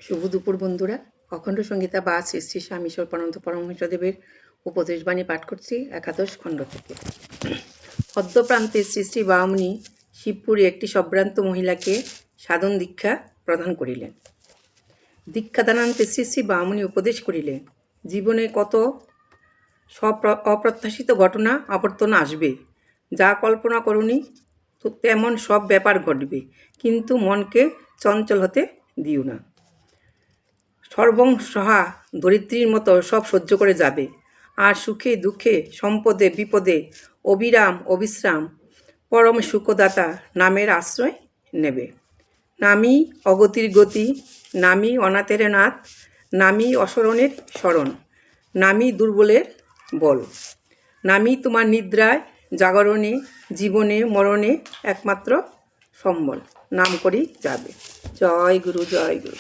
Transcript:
শুভ দুপুর বন্ধুরা। অখণ্ড সংহিতা বা শ্রী শ্রী স্বামী স্বরূপানন্দ পরমহংসদেবের উপদেশবাণী পাঠ করছি একাদশ খণ্ড থেকে। অদ্যপ্রান্তে শ্রী শ্রী বামুনি শিবপুরে একটি সম্ভ্রান্ত মহিলাকে সাধন দীক্ষা প্রদান করিলেন। দীক্ষাদানান্তে শ্রী শ্রী বামুনি উপদেশ করিলেন, জীবনে কত অপ্রত্যাশিত ঘটনা আবর্তন আসবে, যা কল্পনা করুনি তো তেমন সব ব্যাপার ঘটবে, কিন্তু মনকে চঞ্চল হতে দিও না। সর্বং সহা ধরিত্রীর মতো সব সহ্য করে যাবে, আর সুখে দুঃখে সম্পদে বিপদে অবিরাম অবিশ্রাম পরম সুখদাতা নামের আশ্রয় নেবে। নামই অগতির গতি, নামই অনাথের নাথ, নামই অসরণের শরণ, নামই দুর্বলের বল, নামই তোমার নিদ্রায় জাগরণে জীবনে মরণে একমাত্র সম্বল। নাম করেই যাবে। জয় গুরু, জয় গুরু।